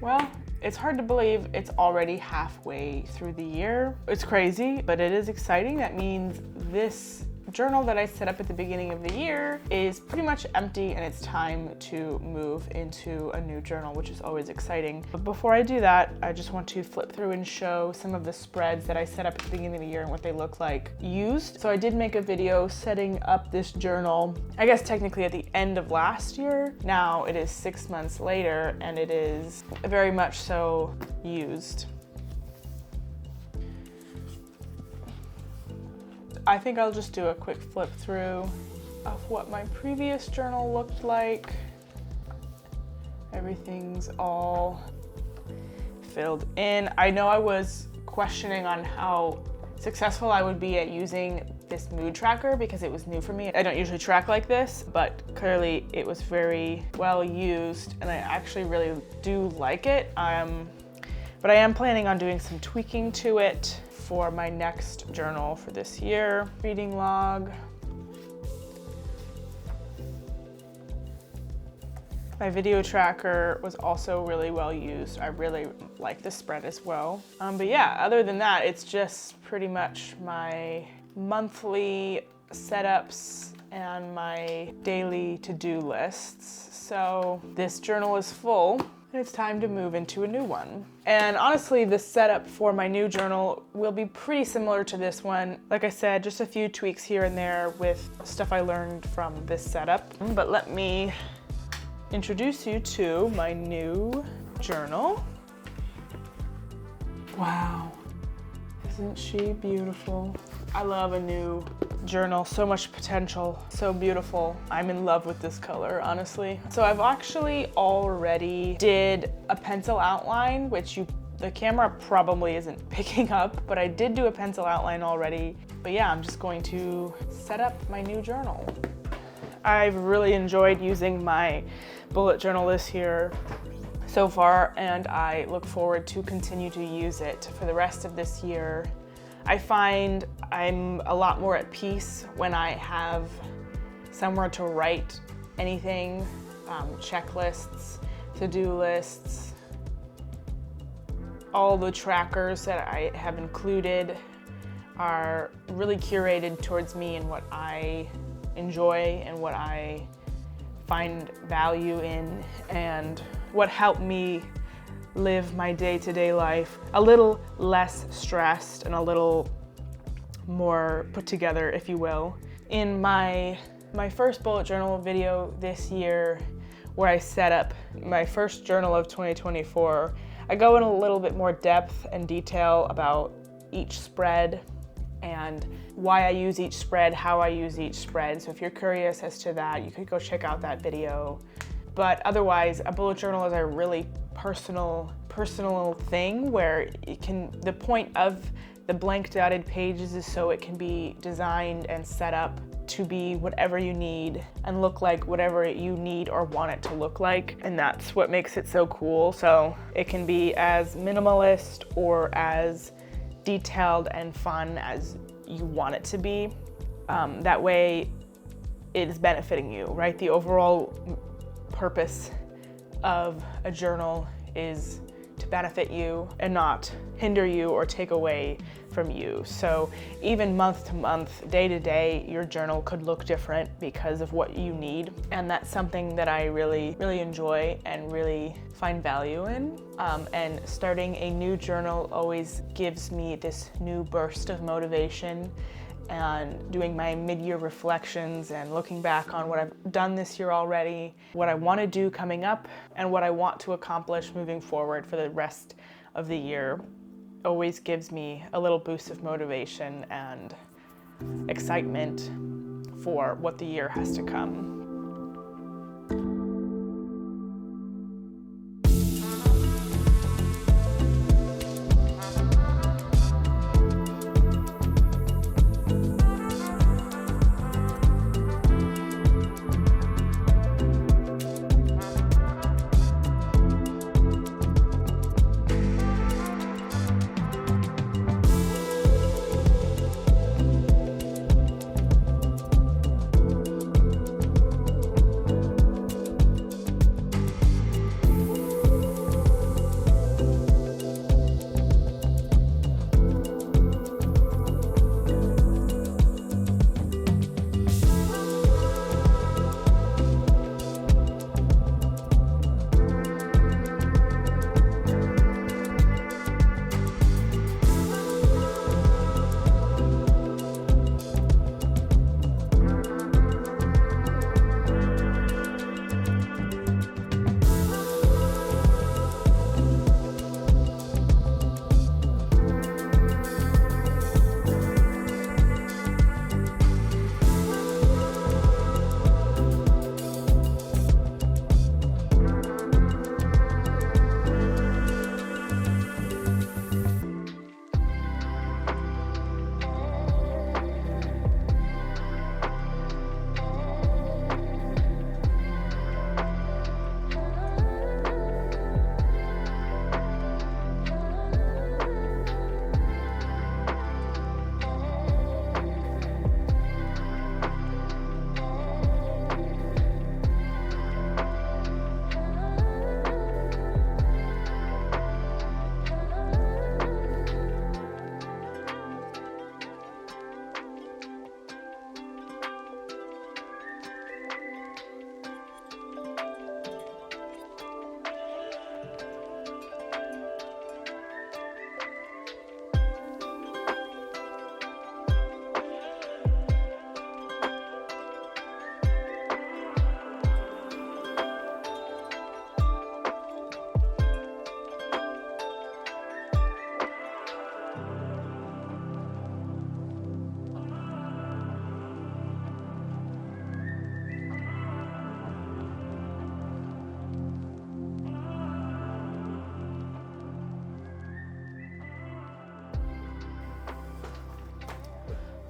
Well, it's hard to believe it's already halfway through the year. It's crazy, but it is exciting. That means this journal that I set up at the beginning of the year is pretty much empty, and it's time to move into a new journal, which is always exciting. But before I do that, I just want to flip through and show some of the spreads that I set up at the beginning of the year and what they look like used. So I did make a video setting up this journal, I guess technically at the end of last year. Now it is 6 months later, and it is very much so used. I think I'll just do a quick flip through of what my previous journal looked like. Everything's all filled in. I know I was questioning on how successful I would be at using this mood tracker because it was new for me. I don't usually track like this, but clearly it was very well used, and I actually really do like it. But I am planning on doing some tweaking to it for my next journal for this year. Reading log. My video tracker was also really well used. I really like this spread as well. But yeah, other than that, it's just pretty much my monthly setups and my daily to-do lists. So this journal is full, and it's time to move into a new one. And honestly, the setup for my new journal will be pretty similar to this one. Like I said, just a few tweaks here and there with stuff I learned from this setup. But let me introduce you to my new journal. Wow, isn't she beautiful? I love a new journal, so much potential, so beautiful. I'm in love with this color, honestly. So I've actually already did a pencil outline, which the camera probably isn't picking up, but I did do a pencil outline already. But yeah, I'm just going to set up my new journal. I've really enjoyed using my bullet journal this year so far, and I look forward to continue to use it for the rest of this year. I find I'm a lot more at peace when I have somewhere to write anything, checklists, to-do lists. All the trackers that I have included are really curated towards me and what I enjoy and what I find value in, and what helped me live my day-to-day life a little less stressed and a little more put together, if you will. In my first bullet journal video this year, where I set up my first journal of 2024, I go in a little bit more depth and detail about each spread and why I use each spread, how I use each spread. So if you're curious as to that, you could go check out that video. But otherwise, a bullet journal is a really personal thing where the point of the blank dotted pages is so it can be designed and set up to be whatever you need and look like whatever you need or want it to look like. And that's what makes it so cool. So it can be as minimalist or as detailed and fun as you want it to be. That way it is benefiting you, right? The overall purpose of a journal is to benefit you and not hinder you or take away from you. So even month to month, day to day, your journal could look different because of what you need. And that's something that I really, really enjoy and really find value in. And starting a new journal always gives me this new burst of motivation, and doing my mid-year reflections and looking back on what I've done this year already, what I want to do coming up, and what I want to accomplish moving forward for the rest of the year always gives me a little boost of motivation and excitement for what the year has to come.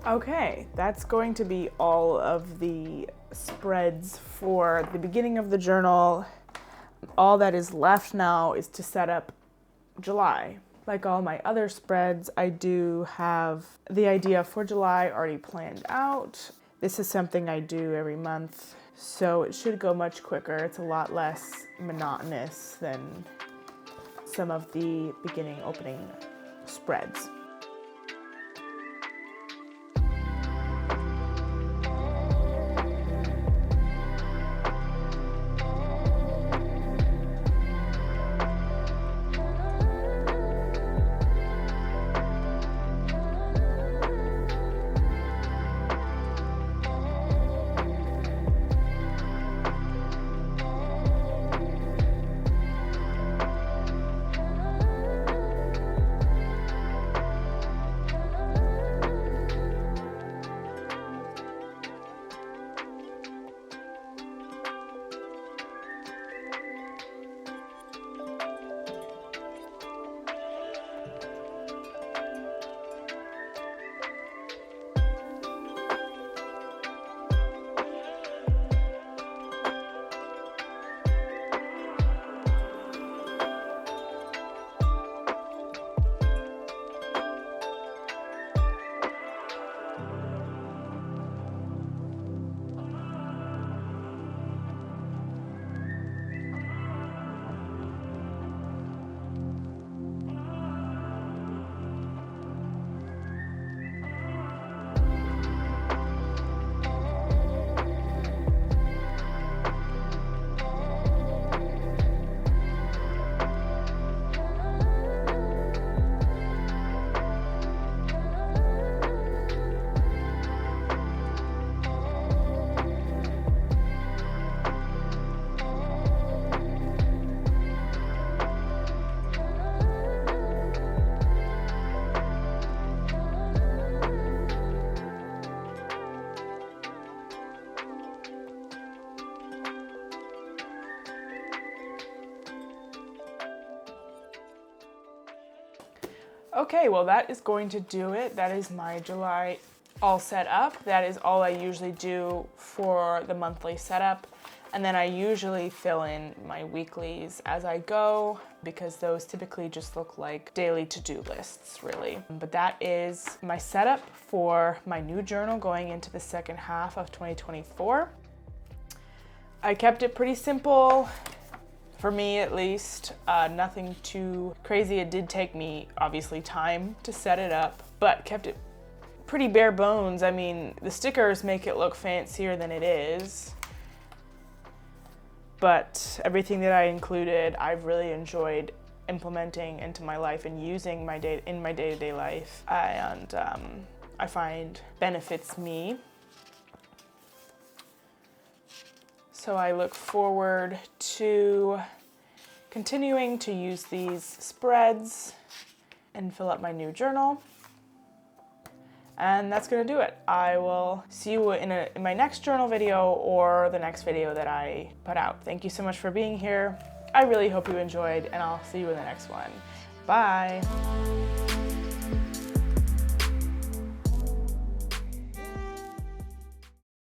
Okay, that's going to be all of the spreads for the beginning of the journal. All that is left now is to set up July. Like all my other spreads, I do have the idea for July already planned out. This is something I do every month, so it should go much quicker. It's a lot less monotonous than some of the beginning opening spreads. Okay, well that is going to do it. That is my July all set up. That is all I usually do for the monthly setup. And then I usually fill in my weeklies as I go because those typically just look like daily to-do lists, really. But that is my setup for my new journal going into the second half of 2024. I kept it pretty simple. For me, at least, nothing too crazy. It did take me, obviously, time to set it up, but kept it pretty bare bones. I mean, the stickers make it look fancier than it is, but everything that I included, I've really enjoyed implementing into my life and using in my day-to-day life, and I find benefits me. So I look forward to continuing to use these spreads and fill up my new journal. And that's gonna do it. I will see you in my next journal video or the next video that I put out. Thank you so much for being here. I really hope you enjoyed, and I'll see you in the next one. Bye.